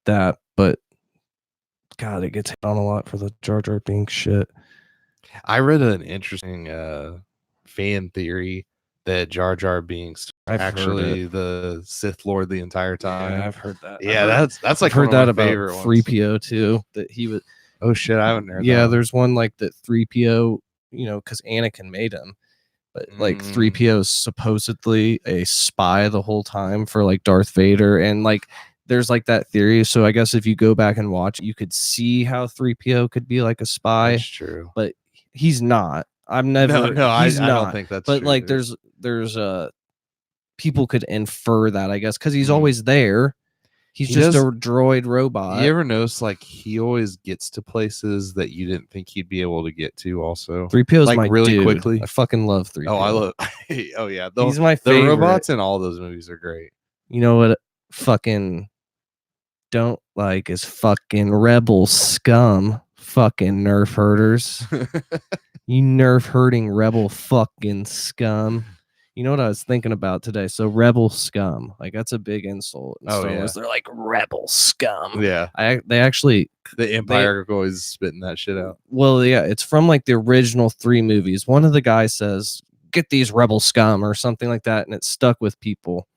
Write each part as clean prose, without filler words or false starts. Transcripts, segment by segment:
that, but God, it gets hit on a lot for the Jar Jar being shit. I read an interesting fan theory that Jar Jar Binks actually the Sith Lord the entire time. Yeah, I've heard that. Yeah, that's like I've heard one of that my about favorite 3PO too. That he was. Oh shit, I haven't heard that. Yeah, there's one like that 3PO, because Anakin made him. But like 3PO is supposedly a spy the whole time for like Darth Vader, and like there's like that theory. So I guess if you go back and watch, you could see how 3PO could be like a spy. That's true, but he's not. I'm never. No, he's I not. don't think that's. But true, like dude. there's people could infer that, I guess, because he's always there. He just a droid robot. You ever notice like he always gets to places that you didn't think he'd be able to get to? Also, 3PO is like my really dude. quickly. I fucking love 3PO. Oh, I love. Oh yeah, he's my favorite. The robots in all those movies are great. You know what? Fucking don't like is fucking Rebel Scum. Fucking nerf herders. You nerf hurting Rebel fucking scum. You know what I was thinking about today? So Rebel Scum, like that's a big insult in Star Wars. They're like Rebel Scum. Yeah, they actually the Empire always spitting that shit out. Well, yeah, it's from like the original 3 movies. One of the guys says, "Get these Rebel Scum" or something like that, and it stuck with people.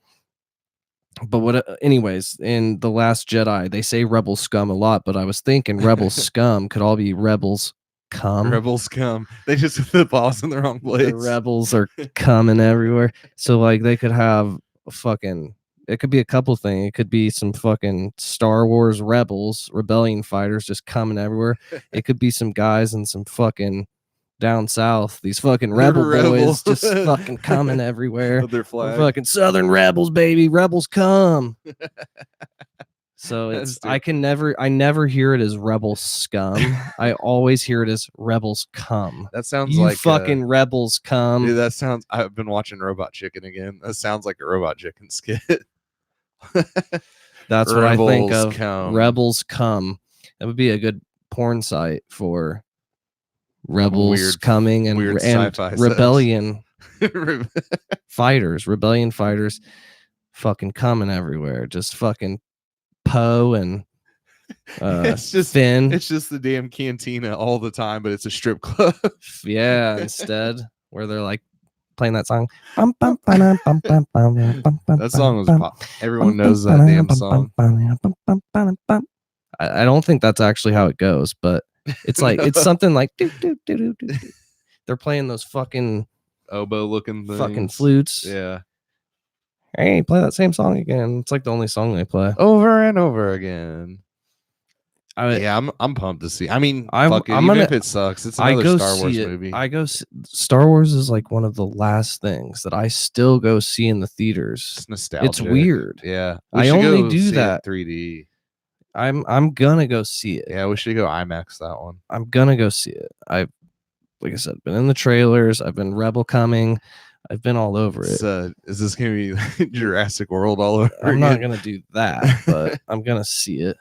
But anyways, in The Last Jedi, they say Rebel Scum a lot, but I was thinking Rebel Scum could all be Rebels Cum. Rebel Scum. They just put the balls in the wrong place. The rebels are coming everywhere. So like they could have it could be a couple things. It could be some fucking Star Wars rebels, rebellion fighters just coming everywhere. It could be some guys in some fucking down south, these fucking rebel boys just fucking coming everywhere. Their flag. Fucking Southern rebels, baby. Rebels come. So it's I never hear it as Rebel Scum. I always hear it as Rebels come. That sounds you like fucking rebels come. Dude, that sounds. I've been watching Robot Chicken again. That sounds like a Robot Chicken skit. That's what I think of. Rebels come. That would be a good porn site for rebels coming and rebellion fighters. Rebellion fighters fucking coming everywhere. Just fucking Poe and it's just Finn. It's just the damn cantina all the time, but it's a strip club. Yeah, instead where they're like playing that song. That song was pop. Everyone knows that damn song. I don't think that's actually how it goes, but it's like it's something like they're playing those fucking oboe looking things. Fucking flutes. Yeah. Hey, play that same song again. It's like the only song they play over and over again. I'm pumped to see. I mean, even if it sucks, it's another Star Wars movie. Star Wars is like one of the last things that I still go see in the theaters. It's nostalgic. It's weird. Yeah, I only do that 3D. I'm gonna go see it. Yeah, we should go IMAX that one. I'm gonna go see it. Like I said, been in the trailers. I've been Rebel coming. I've been all over it. Is this gonna be Jurassic World all over? I'm not gonna do that, but I'm gonna see it.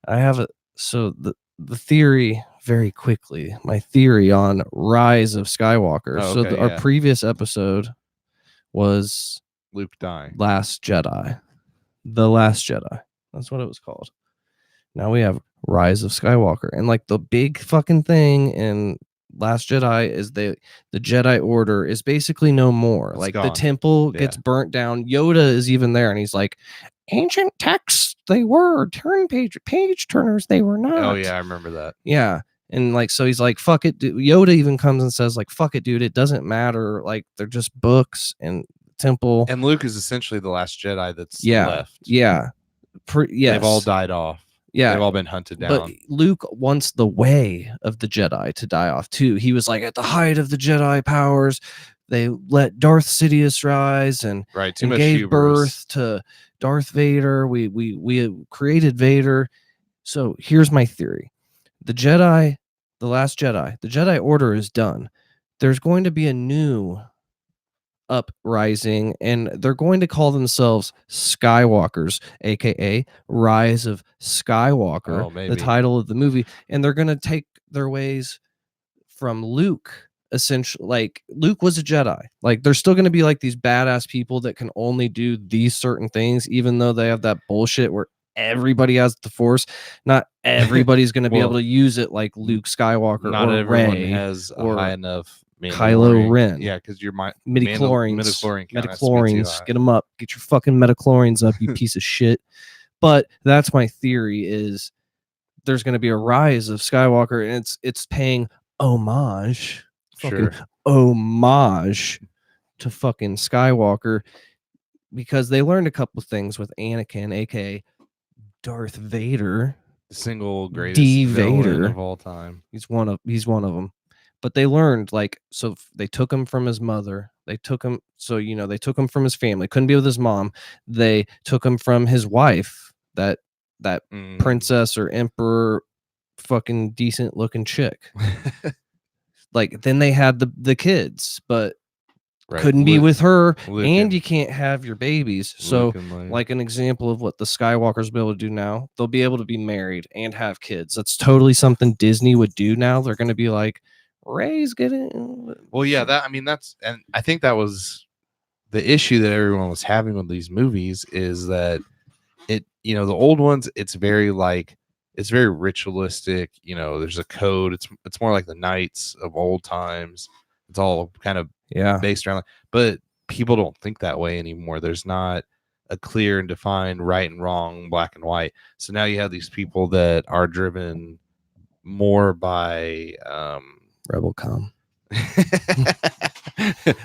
I have it. So the theory, very quickly, my theory on Rise of Skywalker. Oh, okay, our previous episode was Luke dying. Last Jedi. The Last Jedi. That's what it was called. Now we have Rise of Skywalker. And like the big fucking thing in Last Jedi is the Jedi Order is basically no more. It's like gone. The temple gets burnt down. Yoda is even there, and he's like, ancient texts they were page turners they were not. Oh yeah, I remember that. Yeah, and like so he's like, fuck it. Yoda even comes and says like, fuck it, dude. It doesn't matter. Like they're just books and temple. And Luke is essentially the last Jedi that's left. Yeah, yes. They've all died off. Yeah, they've all been hunted down. But Luke wants the way of the Jedi to die off too. He was like, at the height of the Jedi powers, they let Darth Sidious rise and gave birth to Darth Vader. We created Vader. So here's my theory: the Last Jedi, the Jedi Order is done. There's going to be a new uprising, and they're going to call themselves Skywalkers, aka Rise of Skywalker, the title of the movie, and they're going to take their ways from Luke. Essentially, like Luke was a Jedi. Like there's still going to be like these badass people that can only do these certain things, even though they have that bullshit where everybody has the Force. Not everybody's going to be able to use it like Luke Skywalker not or everyone Ray has a or high enough Kylo Ren. Yeah, because your midichlorians, get them up. Get your fucking midichlorians up, you piece of shit. But that's my theory is there's going to be a rise of Skywalker, and it's paying homage, homage to fucking Skywalker, because they learned a couple things with Anakin, aka Darth Vader, the single greatest villain of all time. He's one of them. But they learned, like, so they took him from his mother. They took him, so they took him from his family. Couldn't be with his mom. They took him from his wife, that princess or emperor, fucking decent looking chick. Like, then they had the kids, but couldn't be with her, and you can't have your babies. So, like, an example of what the Skywalkers will be able to do now, they'll be able to be married and have kids. That's totally something Disney would do now. They're going to be like, Ray's getting. Well, yeah, and I think that was the issue that everyone was having with these movies, is that the old ones, it's very ritualistic. There's a code. It's more like the knights of old times. It's all kind of based around, but people don't think that way anymore. There's not a clear and defined right and wrong, black and white. So now you have these people that are driven more by Rebel Scum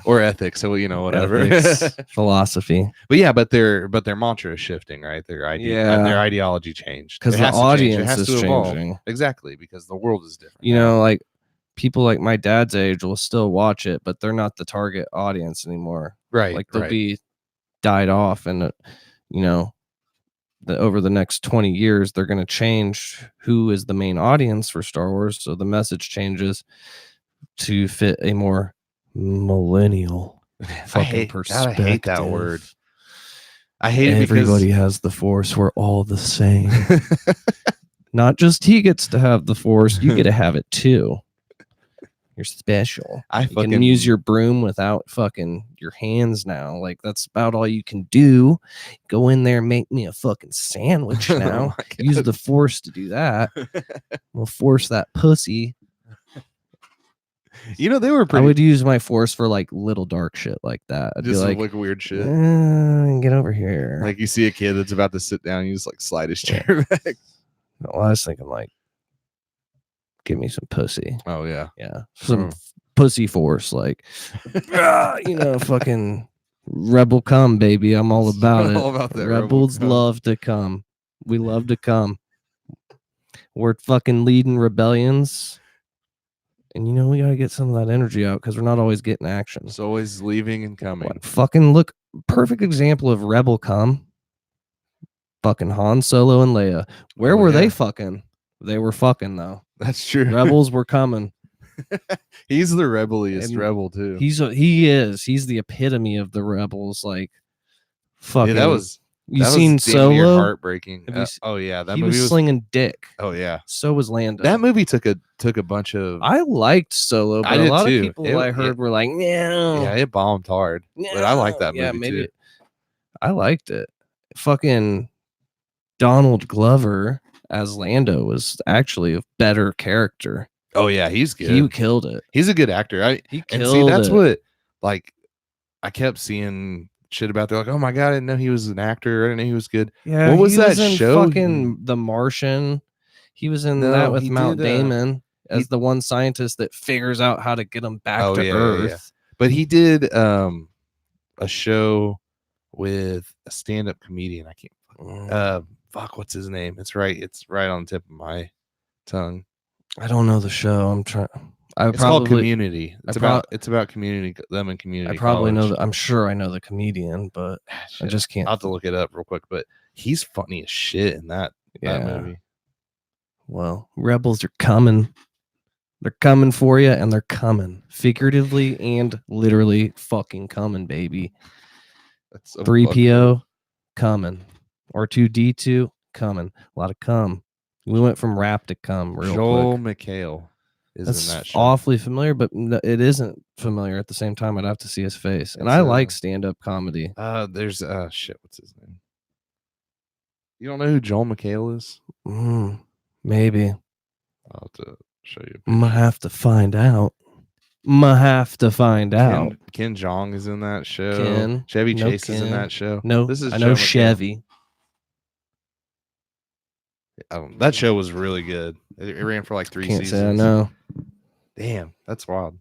or ethics. So whatever, ethics, philosophy. But their mantra is shifting, right? Their ideology changed because the audience is changing. Exactly, because the world is different. Like people like my dad's age will still watch it, but they're not the target audience anymore. Right. Like they'll be died off, and over the next 20 years, they're going to change who is the main audience for Star Wars. So the message changes to fit a more millennial fucking perspective. I hate that word. I hate it because everybody has the Force. We're all the same. Not just he gets to have the Force. You get to have it too. You're special. You can use your broom without fucking your hands now. Like, that's about all you can do. Go in there and make me a fucking sandwich now. Use the Force to do that. We'll force that pussy. They were pretty. I would use my Force for like little dark shit like that. I'd just be like weird shit. Get over here. Like you see a kid that's about to sit down, you just like slide his chair back. Well, I was thinking like, give me some pussy. Oh yeah. Some pussy Force, like fucking Rebel Scum, baby. I'm all about it. All about that. Rebels love to come. We love to come. We're fucking leading rebellions. And we gotta get some of that energy out, because we're not always getting action. It's always leaving and coming. Fucking look, perfect example of Rebel Scum. Fucking Han Solo and Leia. Where were they fucking? They were fucking though. That's true. Rebels were coming. He's the rebelliest rebel too. He's the epitome of the rebels. Like, fucking. Yeah, You've seen Solo? Heartbreaking. Oh yeah, that movie was slinging dick. Oh yeah. So was Lando. That movie took a bunch of. I liked Solo, but a lot of people I heard were like, no. Yeah, it bombed hard. No. But I like that movie too. I liked it. Fucking Donald Glover as Lando was actually a better character. Oh yeah, he's good. He killed it. He's a good actor. He killed that's it. What, like, I kept seeing shit about. They're like, oh my god, I didn't know he was an actor. I didn't know he was good. Yeah, what was that show? Fucking The Martian. He was in that with Matt Damon as the one scientist that figures out how to get him back to Earth. Yeah. But he did a show with a stand-up comedian. I can't. What's his name? It's right on the tip of my tongue. I don't know the show. I'm trying. It's called Community. It's about community. Them and community. I probably know that. I'm sure I know the comedian, but I just can't. I'll have to look it up real quick. But he's funny as shit in that movie. Well, rebels are coming. They're coming for you, and they're coming figuratively and literally. Fucking coming, baby. That's 3PO coming. R2D2 coming. A lot of cum. We went from rap to cum real Joel quick. McHale is That's in that show. Awfully familiar, but it isn't familiar at the same time. I'd have to see his face. And I like stand-up comedy. There's what's his name? You don't know who Joel McHale is? Maybe. I'll have to show you. I'm gonna have to find out. Ken Jeong is in that show. Ken. Chevy Chase is in that show. No, this is I know Chevy. That show was really good. It ran for like 3 seasons. Say I know. Damn, that's wild.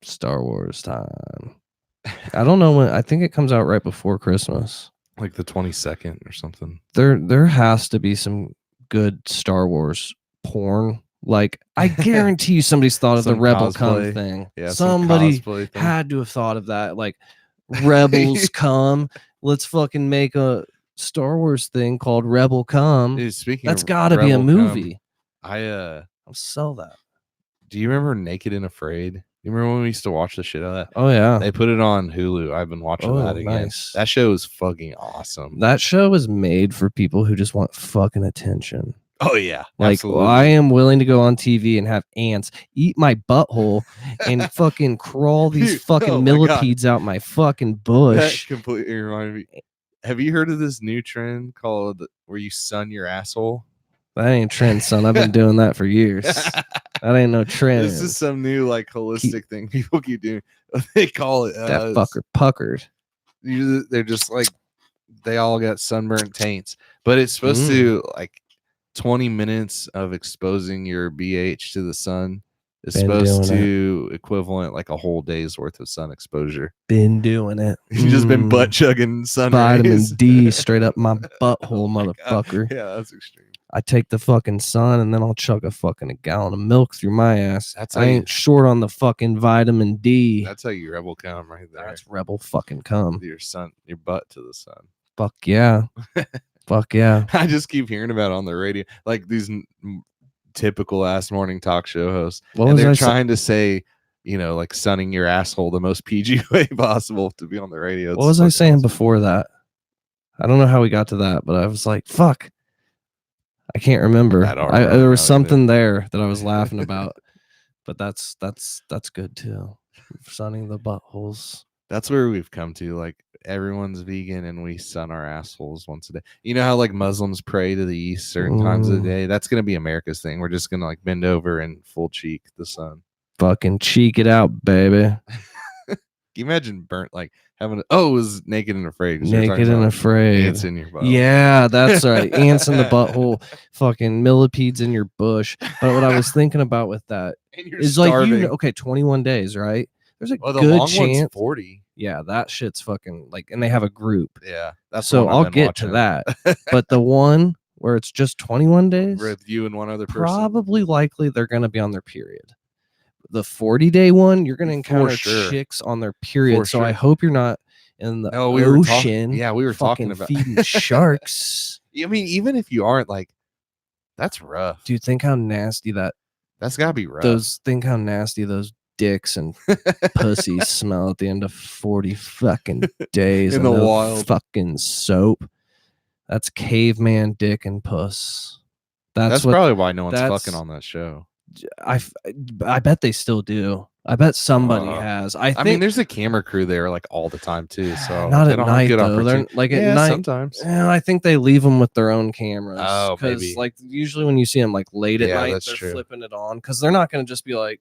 Star Wars time. I don't know when. I think it comes out right before Christmas, like the 22nd or something. There has to be some good Star Wars porn. Like, I guarantee you somebody's thought of the Rebel Scum thing. Yeah, somebody had to have thought of that. Like, Rebel Scum. Let's fucking make a Star Wars thing called Rebel Scum. That's got to be a movie. I'll sell that. Do you remember Naked and Afraid? You remember when we used to watch the shit out of that? Oh, yeah. They put it on Hulu. I've been watching that again. Nice. That show is fucking awesome. That show is made for people who just want fucking attention. Oh, yeah. Like, absolutely. I am willing to go on TV and have ants eat my butthole and fucking crawl these fucking millipedes out my fucking bush. That completely reminded me. Have you heard of this new trend called where you sun your asshole? That ain't trend, son. I've been doing that for years. That ain't no trend. This is some new like holistic thing people keep doing. They call it that fucker puckered. They're just like they all got sunburnt taints, but it's supposed to like 20 minutes of exposing your BH to the sun is supposed to equivalent like a whole day's worth of sun exposure. Been doing it. You've just been butt chugging sun vitamin D straight up my butthole, motherfucker. God. Yeah, that's extreme. I take the fucking sun and then I'll chug a gallon of milk through my ass. I ain't short on the fucking vitamin D. That's how you rebel cum right there. That's rebel fucking cum. With your butt to the sun. Fuck yeah. Fuck yeah. I just keep hearing about it on the radio. Like these typical ass morning talk show hosts. And they're trying to say, you know, like sunning your asshole the most PG way possible to be on the radio. What was I saying before that? I don't know how we got to that, but I was like, fuck. I can't remember. There was something there that I was laughing about, but that's good too. Sunning the buttholes. That's where we've come to. Like everyone's vegan and we sun our assholes once a day. You know how like Muslims pray to the east certain times of the day? That's gonna be America's thing. We're just gonna like bend over and full cheek the sun. Fucking cheek it out, baby. Can you imagine burnt like having it was Naked and Afraid. Naked and Afraid. Ants in your butt. Yeah, that's right. Ants in the butthole. Fucking millipedes in your bush. But what I was thinking about with that is starving. Like, okay, 21 days, right? There's a good long chance. One's 40. Yeah, that shit's fucking like, and they have a group. Yeah, that's so I'll get to that. But the one where it's just 21 days with you and one other person, probably likely they're going to be on their period. The 40-day one, you're going to encounter chicks on their period. So I hope you're not in the ocean. We were talking about feeding sharks. I mean, even if you aren't, like, that's rough. Dude, think how nasty that's got to be rough. Think how nasty those dicks and pussies smell at the end of 40 fucking days in the wild. Fucking soap. That's caveman dick and puss. That's probably why no one's fucking on that show. I bet they still do. I bet somebody has. I mean, there's a camera crew there like all the time too. So not at night though. They're like at night sometimes. Yeah, I think they leave them with their own cameras. Oh, maybe. Like usually when you see them like late at night, they're flipping it on because they're not going to just be like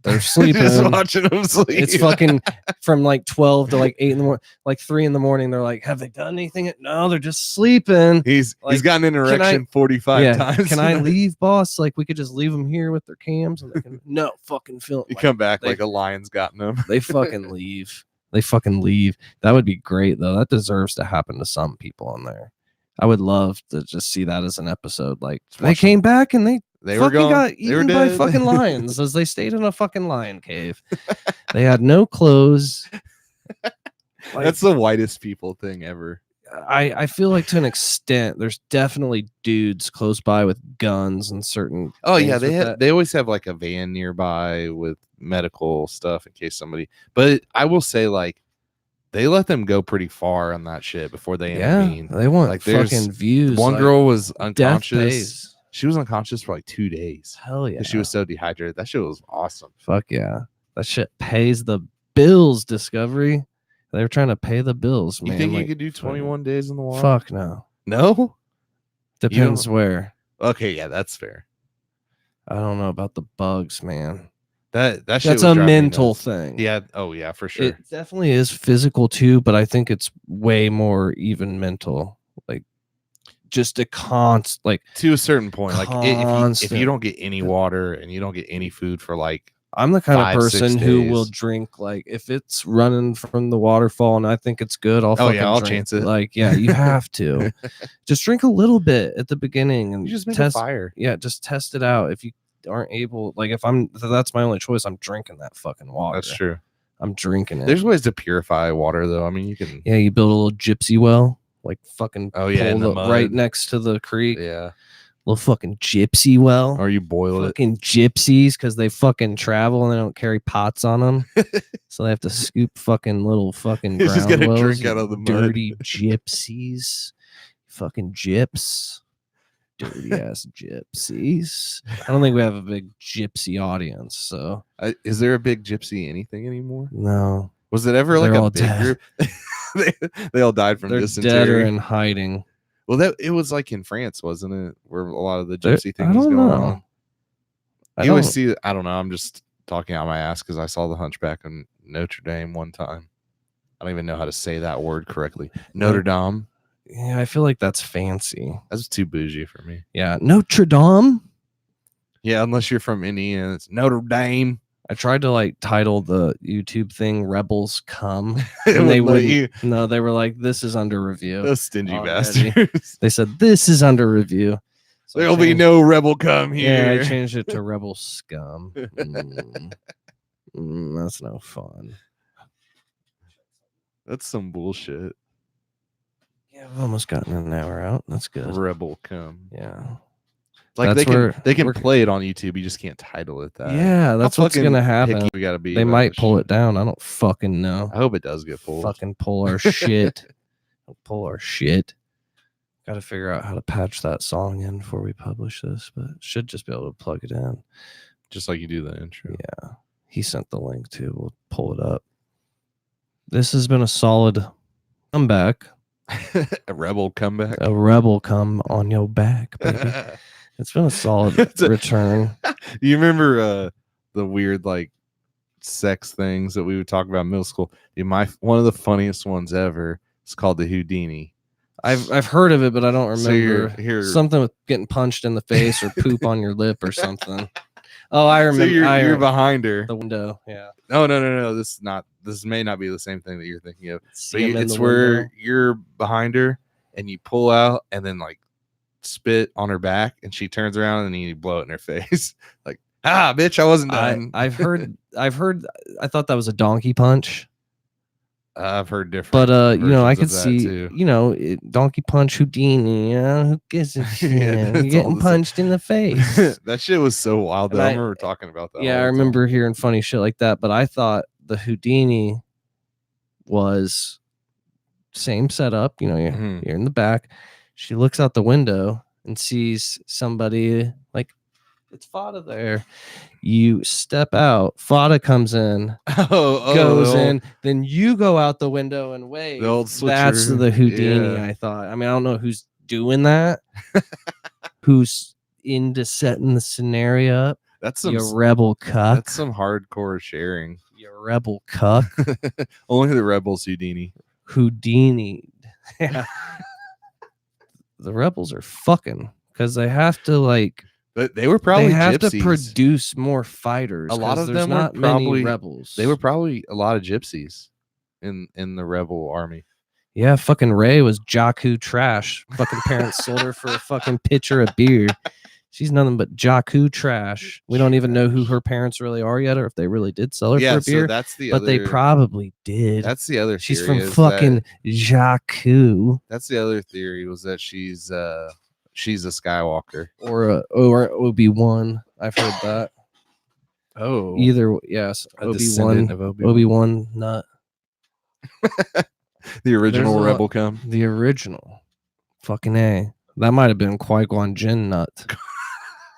they're sleeping. Just watching them sleep. It's fucking from like 12 to like 8 in the morning, like 3 in the morning. They're like, have they done anything? No, they're just sleeping. He's gotten an erection 45 times. Can I leave, boss? Like we could just leave them here with their cams and they can no fucking film. You come back like a lion's gotten them. They fucking leave. They fucking leave. That would be great though. That deserves to happen to some people on there. I would love to just see that as an episode. Like they came back and they were gone. Got eaten by fucking lions as they stayed in a fucking lion cave. They had no clothes. Like, that's the whitest people thing ever. I feel like to an extent, there's definitely dudes close by with guns and certain. Oh yeah, they always have like a van nearby with medical stuff in case somebody. But I will say like they let them go pretty far on that shit before they intervene. They want like fucking views. One girl was unconscious. She was unconscious for like 2 days. Hell yeah. She was so dehydrated. That shit was awesome. Fuck yeah. That shit pays the bills, Discovery. They were trying to pay the bills, man. You think you could do 21 days in the water? Fuck no. No? Depends where. Okay, yeah, that's fair. I don't know about the bugs, man. That's a mental thing. Yeah. Oh yeah, for sure. It definitely is physical too, but I think it's way more even mental. Like just a to a certain point. Like if you don't get any water and you don't get any food for like, I'm the kind of person who will drink, like if it's running from the waterfall and I think it's good, I'll drink. Chance it. Like, yeah, you have to just drink a little bit at the beginning and you just make a fire. Yeah, just test it out. If you aren't able, like if that's my only choice, I'm drinking that fucking water. That's true. I'm drinking it. There's ways to purify water though. I mean, you can. Yeah, you build a little gypsy well, like fucking. In the mud. Right next to the creek. Yeah. Little fucking gypsy well. Or you boil fucking gypsies because they fucking travel and they don't carry pots on them. So they have to scoop fucking little fucking ground just gotta wells. Drink out of the dirty gypsies. Fucking gyps. Dirty ass gypsies. I don't think we have a big gypsy audience. So is there a big gypsy anything anymore? No. Was it ever like a big group? they all died from dysentery. Dead or in hiding. Well, it was like in France, wasn't it? Where a lot of the gypsy things going on. You always see. I don't know. I'm just talking out my ass because I saw the Hunchback in Notre Dame one time. I don't even know how to say that word correctly. Notre Dame. Yeah, I feel like that's fancy. That's too bougie for me. Yeah, Notre Dame. Yeah, unless you're from Indiana, it's Notre Dame. I tried to like title the YouTube thing "Rebel Scum," and they wouldn't. No, they were like, "This is under review." Those stingy bastards. They said, "This is under review." So there'll be no Rebel Cum here. Yeah, I changed it to Rebel Scum. That's no fun. That's some bullshit. Yeah, I've almost gotten an hour out. That's good. Rebel Cum. Yeah. Like they can play it on YouTube. You just can't title it that. Yeah, that's what's gonna happen. We gotta be. They might pull it down. I don't fucking know. I hope it does get pulled. Fucking pull our shit. Pull our shit. Got to figure out how to patch that song in before we publish this, but should just be able to plug it in, just like you do the intro. Yeah, he sent the link too. We'll pull it up. This has been a solid comeback. A rebel comeback. A rebel come on your back, baby. It's been a solid return. You remember the weird like sex things that we would talk about in middle school? One of the funniest ones ever is called the Houdini. I've heard of it, but I don't remember. So something with getting punched in the face or poop on your lip or something. Oh, I remember. So you're behind her. The window. Yeah. No. This may not be the same thing that you're thinking of. But it's where you're behind her and you pull out and then like spit on her back and she turns around and you blow it in her face. Like, bitch, I wasn't done. I've heard. I thought that was a donkey punch. I've heard different. But I could see too. Donkey punch Houdini. Who gives a shit? You're getting punched in the face. That shit was so wild. I remember talking about that. Yeah, I remember hearing funny shit like that. But I thought the Houdini was same setup. You're in the back. She looks out the window and sees somebody like it's Fada there. You step out. Fada comes in, goes in. Then you go out the window and wave. The old switcher. That's the Houdini. Yeah. I thought. I mean, I don't know who's doing that. Who's into setting the scenario up? That's some you rebel cuck. That's some hardcore sharing. You rebel cuck. Only the rebels Houdini. Yeah. The rebels are fucking because they have to like. But they were probably gypsies. To produce more fighters. A lot of them not were probably many rebels. They were probably a lot of gypsies in the rebel army. Yeah, fucking Ray was Jakku trash. Fucking parents sold her for a fucking pitcher of beer. She's nothing but Jakku trash. We don't even know who her parents really are yet, or if they really did sell her for a beer. So that's the but they probably did. That's the other. She's from fucking Jakku. That's the other theory was that she's a Skywalker or Obi-Wan. I've heard that. Oh, either yes, Obi-Wan nut. The original Rebel Cum. The original, fucking A. That might have been Qui-Gon Jinn nut.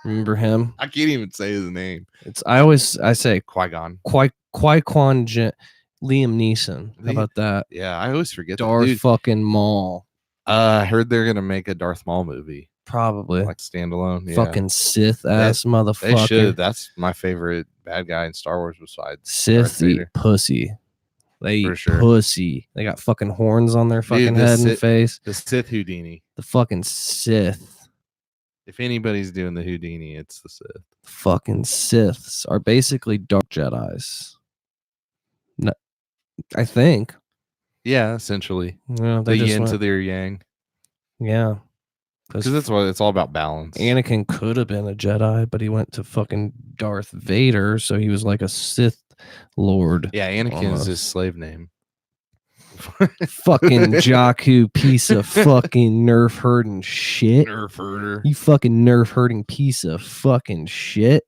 Remember him? I can't even say his name. I say Qui-Gon. Qui-Gon Jinn. Liam Neeson. How about that? Yeah, I always forget Darth fucking Maul. I heard they're gonna make a Darth Maul movie. Probably. Like standalone. Fucking Sith ass motherfucker. They should. That's my favorite bad guy in Star Wars besides Sith eat pussy. They eat pussy. They got fucking horns on their fucking head and face. The Sith Houdini. The fucking Sith. If anybody's doing the Houdini, it's the Sith. Fucking Siths are basically dark Jedis. No, I think. Yeah, essentially. Yeah, the yin to their yang. Yeah. Because that's what it's all about, balance. Anakin could have been a Jedi, but he went to fucking Darth Vader, so he was like a Sith Lord. Yeah, Anakin is his slave name. Fucking Jakku piece of fucking nerf herding shit. Nerf herder. You fucking nerf herding piece of fucking shit.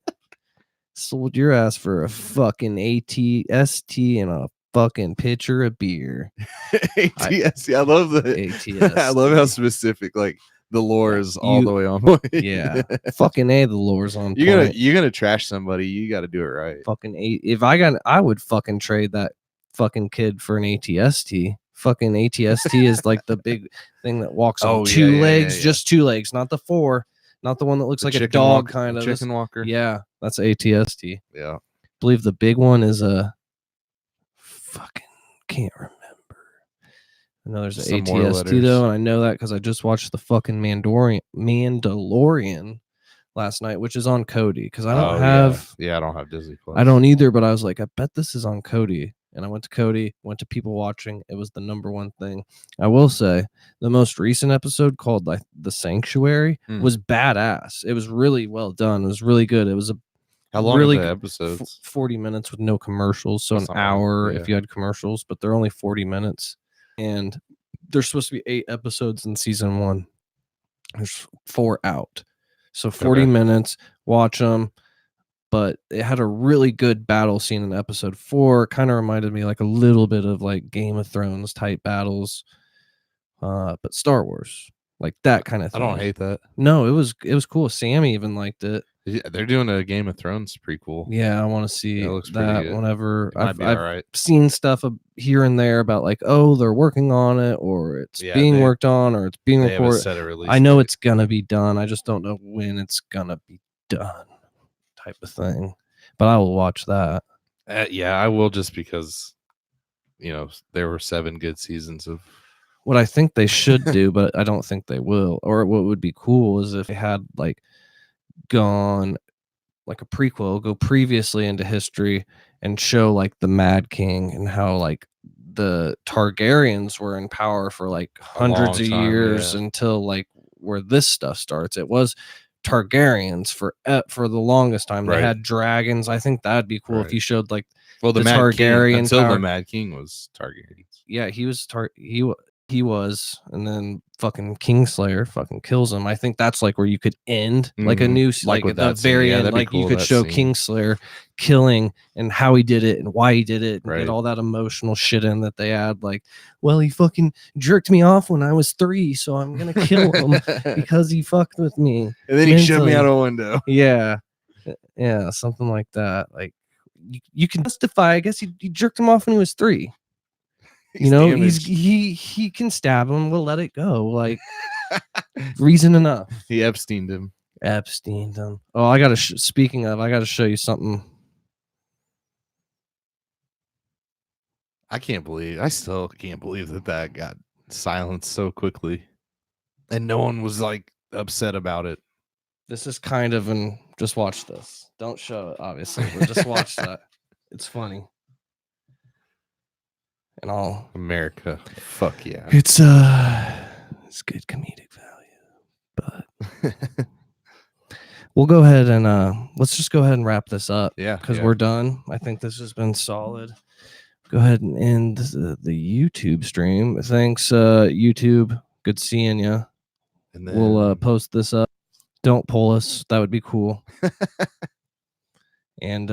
Sold your ass for a fucking ATST and a fucking pitcher of beer. ATST. I love the ATST. I love how specific like the lore is all the way on point. Yeah. Fucking A, the lore's on point. You're gonna trash somebody, you gotta do it right. Fucking A. If I would fucking trade that fucking kid for an ATST. Fucking ATST is like the big thing that walks on two legs, just 2 legs, not the 4, not the one that looks like a dog kind of chicken walker. Yeah, that's ATST. Yeah. I believe the big one is a fucking can't remember. I know there's an ATST though, and I know that because I just watched the fucking Mandalorian last night, which is on Cody because I don't have. Yeah, I don't have Disney Plus. I don't either, but I was like, I bet this is on Cody. And I went to Cody, went to people watching. It was the #1 thing. I will say the most recent episode called like The Sanctuary was badass. It was really well done. It was really good. It was a how long really are the episodes? 40 minutes with no commercials. So an hour if you had commercials, but they're only 40 minutes. And there's supposed to be 8 episodes in season 1. There's 4 out. So 40 minutes, watch them. But it had a really good battle scene in episode 4. Kind of reminded me like a little bit of like Game of Thrones type battles, but Star Wars, like that kind of thing. I don't hate that. No, it was cool. Sammy even liked it. Yeah, they're doing a Game of Thrones prequel. Yeah, I want to see that whenever I've seen stuff here and there about like, oh, they're working on it, or it's being worked on, or it's being recorded. I know it's gonna be done. I just don't know when it's gonna be done. Type of thing, but I will watch that. Yeah, I will, just because there were 7 good seasons of what I think they should do, but I don't think they will. Or what would be cool is if they had like gone like a prequel, go previously into history and show like the Mad King and how like the Targaryens were in power for like hundreds of years until like where this stuff starts. It was Targaryens for the longest time. They had dragons. I think that'd be cool if you showed like the Targaryen until the Mad King was Targaryens. Yeah, he was he was, and then fucking Kingslayer fucking kills him. I think that's like where you could end like a new like at the very end, like you could show Kingslayer killing and how he did it and why he did it and get all that emotional shit in that they add. Like, well, he fucking jerked me off when I was 3, so I'm gonna kill him because he fucked with me. And then he shoved me out a window. Yeah, something like that. Like you can justify. I guess he jerked him off when he was 3. He can stab him. We'll let it go. Like reason enough. He Epsteined him. Oh, I gotta. Speaking of, I gotta show you something. I still can't believe that got silenced so quickly, and no one was like upset about it. This is kind of just watch this. Don't show it, obviously, but just watch that. It's funny. And all America, fuck yeah! It's good comedic value, but we'll go ahead and let's just go ahead and wrap this up. Yeah, because we're done. I think this has been solid. Go ahead and end the YouTube stream. Thanks, YouTube. Good seeing you. And then we'll post this up. Don't pull us. That would be cool. And